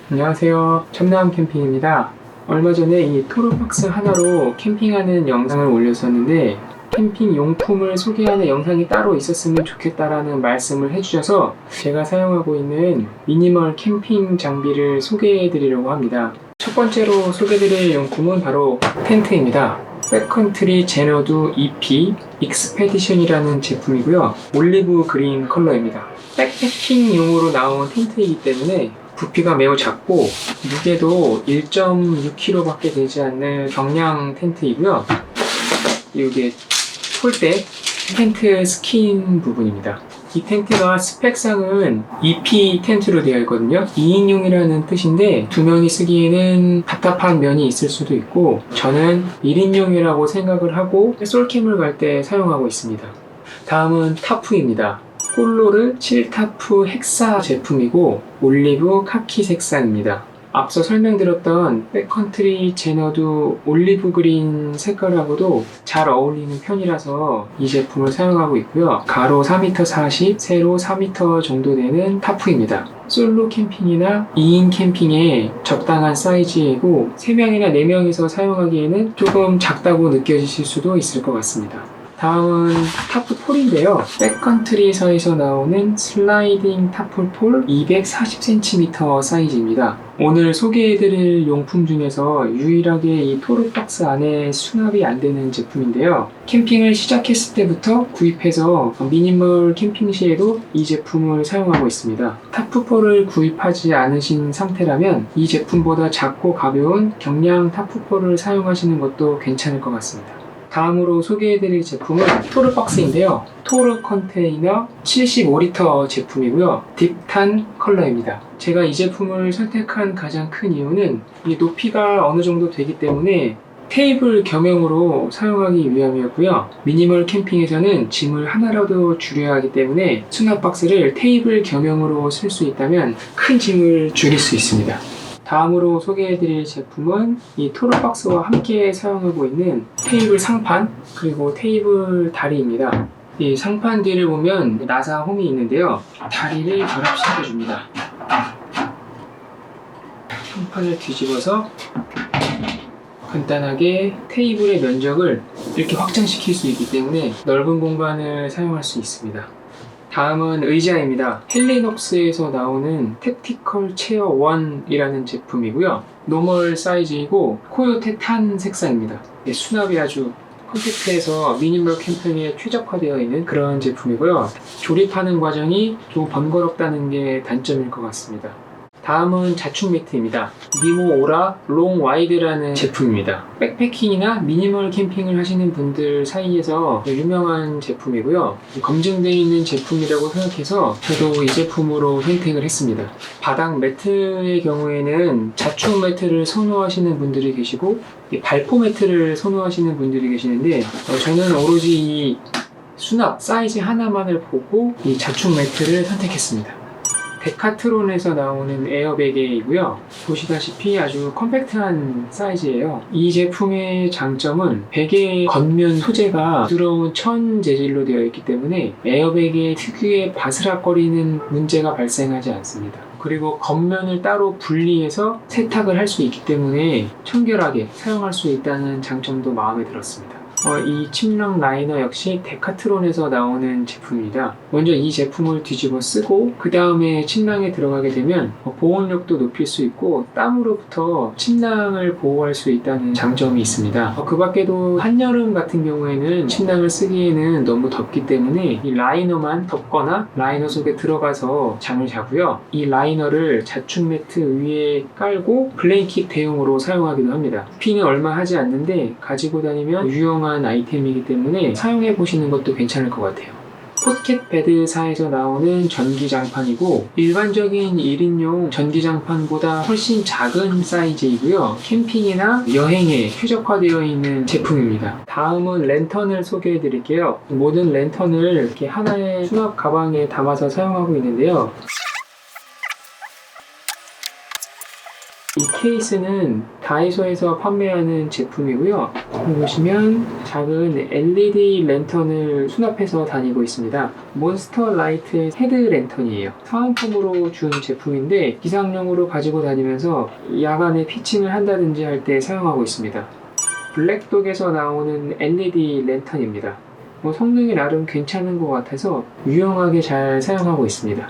안녕하세요. 참나원 캠핑입니다. 얼마 전에 이 토르박스 하나로 캠핑하는 영상을 올렸었는데 캠핑 용품을 소개하는 영상이 따로 있었으면 좋겠다라는 말씀을 해주셔서 제가 사용하고 있는 미니멀 캠핑 장비를 소개해 드리려고 합니다. 첫 번째로 소개드릴 용품은 바로 텐트입니다. 백컨트리 제너두 EP 익스페디션이라는 제품이고요. 올리브 그린 컬러입니다. 백패킹용으로 나온 텐트이기 때문에 부피가 매우 작고 무게도 1.6kg 밖에 되지 않는 경량 텐트이고요. 이게 폴대 텐트 스킨 부분입니다. 이 텐트가 스펙상은 EP 텐트로 되어 있거든요. 2인용이라는 뜻인데 두 명이 쓰기에는 답답한 면이 있을 수도 있고 저는 1인용이라고 생각을 하고 솔캠을 갈 때 사용하고 있습니다. 다음은 타프입니다. 폴로르 7타프 헥사 제품이고 올리브 카키 색상입니다. 앞서 설명드렸던 백컨트리 제너두 올리브 그린 색깔하고도 잘 어울리는 편이라서 이 제품을 사용하고 있고요. 가로 4m40, 세로 4m 정도 되는 타프입니다. 솔로 캠핑이나 2인 캠핑에 적당한 사이즈이고 3명이나 4명이서 사용하기에는 조금 작다고 느껴지실 수도 있을 것 같습니다. 다음은 타프폴인데요. 백컨트리에서 나오는 슬라이딩 타프폴 240cm 사이즈입니다. 오늘 소개해드릴 용품 중에서 유일하게 이 토르박스 안에 수납이 안 되는 제품인데요. 캠핑을 시작했을 때부터 구입해서 미니멀 캠핑 시에도 이 제품을 사용하고 있습니다. 타프폴을 구입하지 않으신 상태라면 이 제품보다 작고 가벼운 경량 타프폴을 사용하시는 것도 괜찮을 것 같습니다. 다음으로 소개해드릴 제품은 토르박스인데요. 토르 컨테이너 75리터 제품이고요. 딥탄 컬러입니다. 제가 이 제품을 선택한 가장 큰 이유는 이 높이가 어느 정도 되기 때문에 테이블 겸용으로 사용하기 위함이었고요. 미니멀 캠핑에서는 짐을 하나라도 줄여야 하기 때문에 수납 박스를 테이블 겸용으로 쓸 수 있다면 큰 짐을 줄일 수 있습니다. 다음으로 소개해드릴 제품은 이 토르박스와 함께 사용하고 있는 테이블 상판 그리고 테이블 다리입니다. 이 상판 뒤를 보면 나사 홈이 있는데요. 다리를 결합시켜줍니다. 상판을 뒤집어서 간단하게 테이블의 면적을 이렇게 확장시킬 수 있기 때문에 넓은 공간을 사용할 수 있습니다. 다음은 의자입니다. 헬리녹스에서 나오는 택티컬 체어 1이라는 제품이고요. 노멀 사이즈이고 코요테 탄 색상입니다. 수납이 아주 컴팩트해서 미니멀 캠핑에 최적화되어 있는 그런 제품이고요. 조립하는 과정이 좀 번거롭다는 게 단점일 것 같습니다. 다음은 자충 매트입니다. 니모 오라 롱 와이드라는 제품입니다. 백패킹이나 미니멀 캠핑을 하시는 분들 사이에서 유명한 제품이고요. 검증되어 있는 제품이라고 생각해서 저도 이 제품으로 선택을 했습니다. 바닥 매트의 경우에는 자충 매트를 선호하시는 분들이 계시고 발포 매트를 선호하시는 분들이 계시는데 저는 오로지 이 수납 사이즈 하나만을 보고 이 자충 매트를 선택했습니다. 데카트론에서 나오는 에어베개이고요. 보시다시피 아주 컴팩트한 사이즈예요. 이 제품의 장점은 베개 겉면 소재가 부드러운 천 재질로 되어 있기 때문에 에어베개 특유의 바스락거리는 문제가 발생하지 않습니다. 그리고 겉면을 따로 분리해서 세탁을 할 수 있기 때문에 청결하게 사용할 수 있다는 장점도 마음에 들었습니다. 이 침낭 라이너 역시 데카트론에서 나오는 제품입니다. 먼저 이 제품을 뒤집어 쓰고 그 다음에 침낭에 들어가게 되면 보온력도 높일 수 있고 땀으로부터 침낭을 보호할 수 있다는 장점이 있습니다. 그 밖에도 한여름 같은 경우에는 침낭을 쓰기에는 너무 덥기 때문에 이 라이너만 덮거나 라이너 속에 들어가서 잠을 자고요. 이 라이너를 자충 매트 위에 깔고 블랭킷 대용으로 사용하기도 합니다. 부피는 얼마 하지 않는데 가지고 다니면 유용한 아이템이기 때문에 사용해 보시는 것도 괜찮을 것 같아요. 포켓 베드사에서 나오는 전기장판이고 일반적인 1인용 전기장판보다 훨씬 작은 사이즈이고요. 캠핑이나 여행에 최적화되어 있는 제품입니다. 다음은 랜턴을 소개해 드릴게요. 모든 랜턴을 이렇게 하나의 수납 가방에 담아서 사용하고 있는데요. 이 케이스는 다이소에서 판매하는 제품이고요. 여기 보시면 작은 LED 랜턴을 수납해서 다니고 있습니다. 몬스터 라이트의 헤드 랜턴이에요. 사은품으로 준 제품인데 기상용으로 가지고 다니면서 야간에 피칭을 한다든지 할 때 사용하고 있습니다. 블랙독에서 나오는 LED 랜턴입니다. 성능이 나름 괜찮은 것 같아서 유용하게 잘 사용하고 있습니다.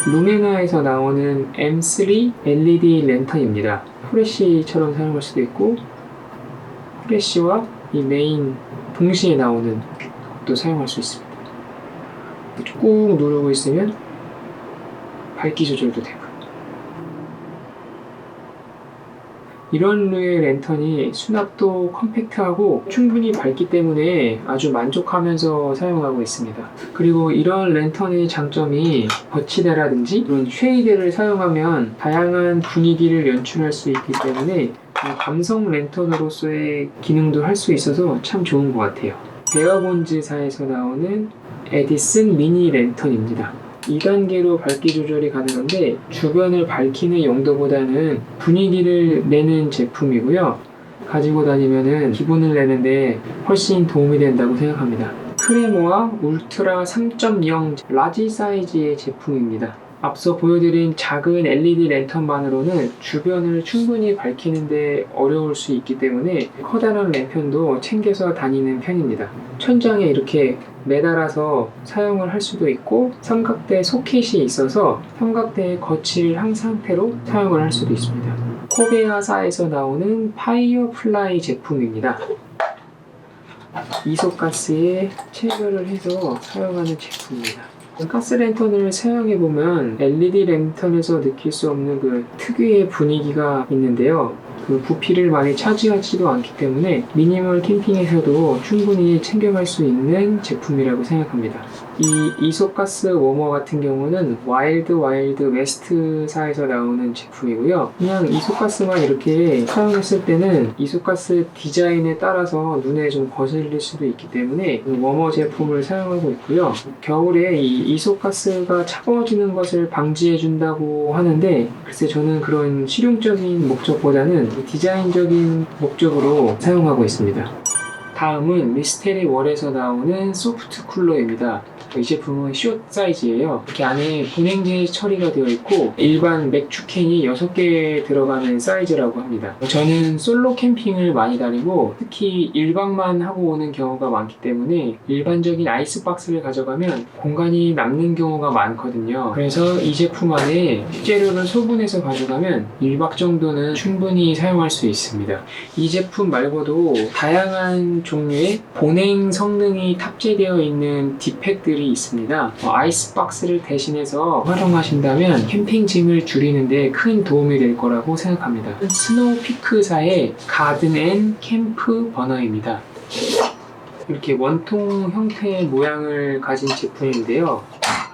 루메나에서 나오는 M3 LED 랜턴입니다. 프레쉬처럼 사용할 수도 있고 프레쉬와 이 메인 동시에 나오는 것도 사용할 수 있습니다. 꾹 누르고 있으면 밝기 조절도 되고, 이런 류의 랜턴이 수납도 컴팩트하고 충분히 밝기 때문에 아주 만족하면서 사용하고 있습니다. 그리고 이런 랜턴의 장점이 거치대라든지 이런 쉐이드를 사용하면 다양한 분위기를 연출할 수 있기 때문에 감성 랜턴으로서의 기능도 할 수 있어서 참 좋은 것 같아요. 베어본즈사에서 나오는 에디슨 미니 랜턴입니다. 2단계로 밝기 조절이 가능한데 주변을 밝히는 용도보다는 분위기를 내는 제품이고요. 가지고 다니면은 기분을 내는데 훨씬 도움이 된다고 생각합니다. 크레모아 울트라 3.0 라지 사이즈의 제품입니다. 앞서 보여드린 작은 LED 랜턴만으로는 주변을 충분히 밝히는데 어려울 수 있기 때문에 커다란 랜턴도 챙겨서 다니는 편입니다. 천장에 이렇게 매달아서 사용을 할 수도 있고 삼각대 소켓이 있어서 삼각대에 거치를 한 상태로 사용을 할 수도 있습니다. 코베아사에서 나오는 파이어플라이 제품입니다. 이소가스에 체결을 해서 사용하는 제품입니다. 가스 랜턴을 사용해보면 LED 랜턴에서 느낄 수 없는 그 특유의 분위기가 있는데요. 그 부피를 많이 차지하지도 않기 때문에 미니멀 캠핑에서도 충분히 챙겨갈 수 있는 제품이라고 생각합니다. 이 이소가스 워머 같은 경우는 와일드 웨스트사에서 나오는 제품이고요. 그냥 이소가스만 이렇게 사용했을 때는 이소가스 디자인에 따라서 눈에 좀 거슬릴 수도 있기 때문에 워머 제품을 사용하고 있고요. 겨울에 이 이소가스가 차가워지는 것을 방지해 준다고 하는데 글쎄 저는 그런 실용적인 목적보다는 디자인적인 목적으로 사용하고 있습니다. 다음은 미스테리 월에서 나오는 소프트 쿨러입니다. 이 제품은 숏 사이즈예요. 이렇게 안에 분행제 처리가 되어 있고 일반 맥주 캔이 6개 들어가는 사이즈라고 합니다. 저는 솔로 캠핑을 많이 다니고 특히 1박만 하고 오는 경우가 많기 때문에 일반적인 아이스박스를 가져가면 공간이 남는 경우가 많거든요. 그래서 이 제품 안에 식재료를 소분해서 가져가면 1박 정도는 충분히 사용할 수 있습니다. 이 제품 말고도 다양한 종류의 보냉 성능이 탑재되어 있는 디팩들이 있습니다. 아이스박스를 대신해서 활용하신다면 캠핑 짐을 줄이는데 큰 도움이 될 거라고 생각합니다. 스노우피크사의 가든 앤 캠프 버너입니다. 이렇게 원통 형태의 모양을 가진 제품인데요.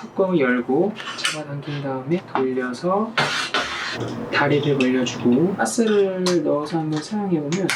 뚜껑을 열고 잡아당긴 다음에 돌려서 다리를 벌려주고 가스를 넣어서 한번 사용해보면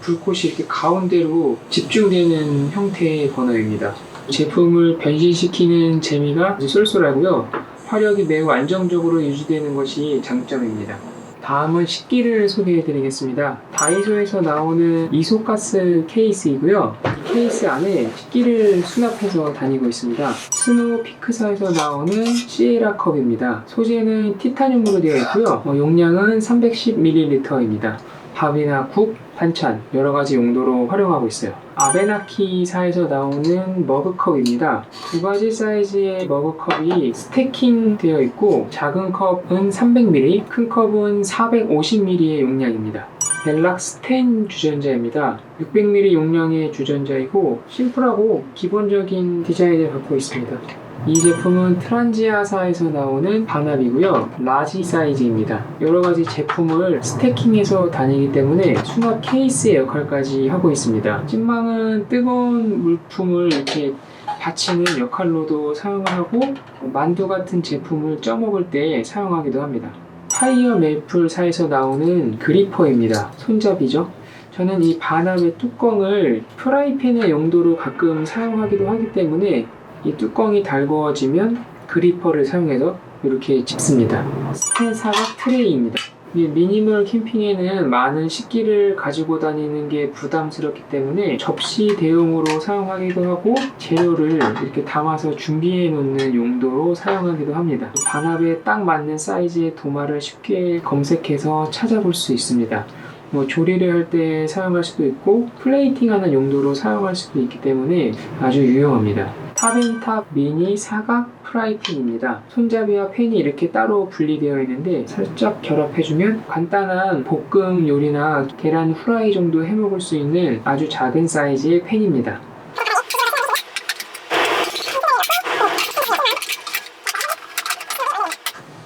불꽃이 이렇게 가운데로 집중되는 형태의 버너입니다. 제품을 변신시키는 재미가 아주 쏠쏠하고요. 화력이 매우 안정적으로 유지되는 것이 장점입니다. 다음은 식기를 소개해 드리겠습니다. 다이소에서 나오는 이소가스 케이스이고요. 이 케이스 안에 식기를 수납해서 다니고 있습니다. 스노우피크사에서 나오는 시에라 컵입니다. 소재는 티타늄으로 되어 있고요. 용량은 310ml입니다. 밥이나 국, 반찬 여러가지 용도로 활용하고 있어요. 아베나키사에서 나오는 머그컵입니다. 두 가지 사이즈의 머그컵이 스태킹 되어 있고 작은 컵은 300ml, 큰 컵은 450ml의 용량입니다. 벨락스텐 주전자입니다. 600ml 용량의 주전자이고 심플하고 기본적인 디자인을 갖고 있습니다. 이 제품은 트란지아사에서 나오는 반합이고요. 라지 사이즈입니다. 여러가지 제품을 스태킹해서 다니기 때문에 수납 케이스의 역할까지 하고 있습니다. 찐망은 뜨거운 물품을 이렇게 받치는 역할로도 사용을 하고 만두 같은 제품을 쪄먹을 때 사용하기도 합니다. 파이어 메이플사에서 나오는 그리퍼입니다. 손잡이죠. 저는 이 반합의 뚜껑을 프라이팬의 용도로 가끔 사용하기도 하기 때문에 이 뚜껑이 달궈지면 그리퍼를 사용해서 이렇게 집습니다. 스텐 사각 트레이입니다. 이 미니멀 캠핑에는 많은 식기를 가지고 다니는 게 부담스럽기 때문에 접시 대용으로 사용하기도 하고 재료를 이렇게 담아서 준비해 놓는 용도로 사용하기도 합니다. 반합에 딱 맞는 사이즈의 도마를 쉽게 검색해서 찾아볼 수 있습니다. 조리를 할 때 사용할 수도 있고 플레이팅하는 용도로 사용할 수도 있기 때문에 아주 유용합니다. 탑앤탑 미니 사각 프라이팬입니다. 손잡이와 팬이 이렇게 따로 분리되어 있는데 살짝 결합해주면 간단한 볶음 요리나 계란 후라이 정도 해먹을 수 있는 아주 작은 사이즈의 팬입니다.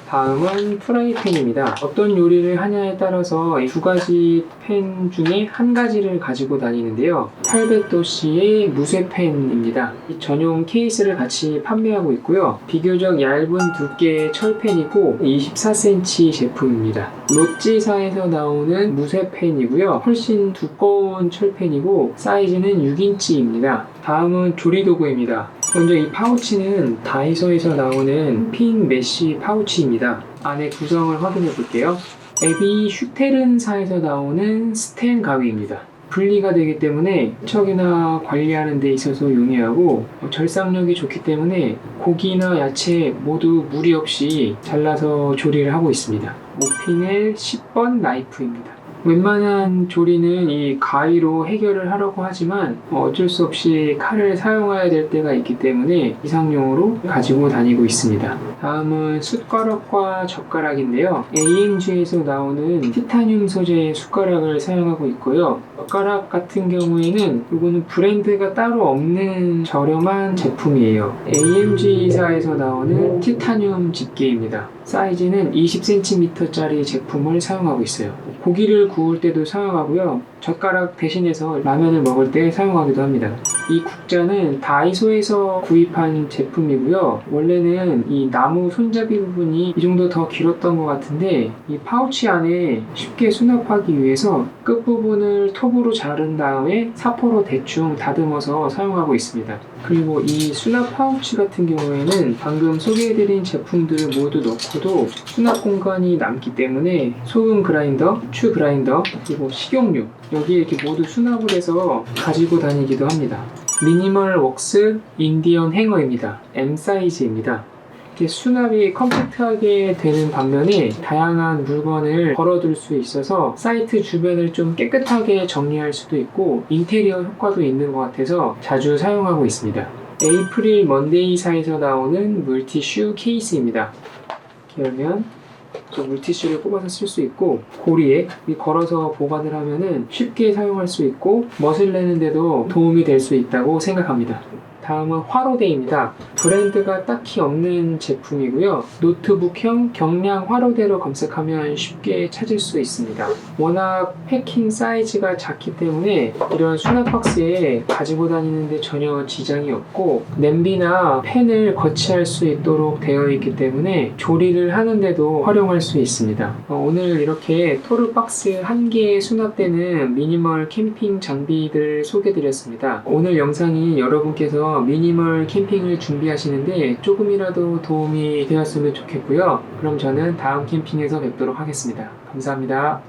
다음은 프라이팬입니다. 어떤 요리를 하냐에 따라서 이 두 가지 팬 중에 한 가지를 가지고 다니는데요. 800도씨의 무쇠팬입니다. 전용 케이스를 같이 판매하고 있고요. 비교적 얇은 두께의 철팬이고 24cm 제품입니다. 롯지사에서 나오는 무쇠팬이고요. 훨씬 두꺼운 철팬이고 사이즈는 6인치입니다. 다음은 조리도구입니다. 먼저 이 파우치는 다이소에서 나오는 핀 메쉬 파우치입니다. 안에 구성을 확인해 볼게요. 에비 슈테른사에서 나오는 스텐 가위입니다. 분리가 되기 때문에 세척이나 관리하는 데 있어서 용이하고 절삭력이 좋기 때문에 고기나 야채 모두 무리 없이 잘라서 조리를 하고 있습니다. 모피넬 10번 나이프입니다. 웬만한 조리는 이 가위로 해결을 하려고 하지만 어쩔 수 없이 칼을 사용해야 될 때가 있기 때문에 이상용으로 가지고 다니고 있습니다. 다음은 숟가락과 젓가락인데요. AMG에서 나오는 티타늄 소재의 숟가락을 사용하고 있고요. 젓가락 같은 경우에는 이거는 브랜드가 따로 없는 저렴한 제품이에요. AMG사에서 나오는 티타늄 집게입니다. 사이즈는 20cm짜리 제품을 사용하고 있어요. 고기를 구울 때도 사용하고요. 젓가락 대신해서 라면을 먹을 때 사용하기도 합니다. 이 국자는 다이소에서 구입한 제품이고요. 원래는 이 나무 손잡이 부분이 이 정도 더 길었던 것 같은데 이 파우치 안에 쉽게 수납하기 위해서 끝부분을 톱으로 자른 다음에 사포로 대충 다듬어서 사용하고 있습니다. 그리고 이 수납 파우치 같은 경우에는 방금 소개해드린 제품들 모두 넣고도 수납 공간이 남기 때문에 소금 그라인더, 후추 그라인더, 그리고 식용유 여기에 이렇게 모두 수납을 해서 가지고 다니기도 합니다. 미니멀 웍스 인디언 행어입니다. M 사이즈입니다. 이렇게 수납이 컴팩트하게 되는 반면에 다양한 물건을 걸어둘 수 있어서 사이트 주변을 좀 깨끗하게 정리할 수도 있고 인테리어 효과도 있는 것 같아서 자주 사용하고 있습니다. 에이프릴 먼데이사에서 나오는 물티슈 케이스입니다. 이렇게 열면 물티슈를 뽑아서 쓸 수 있고 고리에 걸어서 보관을 하면은 쉽게 사용할 수 있고 멋을 내는데도 도움이 될 수 있다고 생각합니다. 다음은 화로대입니다. 브랜드가 딱히 없는 제품이고요. 노트북형 경량 화로대로 검색하면 쉽게 찾을 수 있습니다. 워낙 패킹 사이즈가 작기 때문에 이런 수납 박스에 가지고 다니는데 전혀 지장이 없고 냄비나 팬을 거치할 수 있도록 되어 있기 때문에 조리를 하는데도 활용할 수 있습니다. 오늘 이렇게 토르 박스 한 개에 수납되는 미니멀 캠핑 장비들 소개드렸습니다. 오늘 영상이 여러분께서 미니멀 캠핑을 준비하시는데 조금이라도 도움이 되었으면 좋겠고요. 그럼 저는 다음 캠핑에서 뵙도록 하겠습니다. 감사합니다.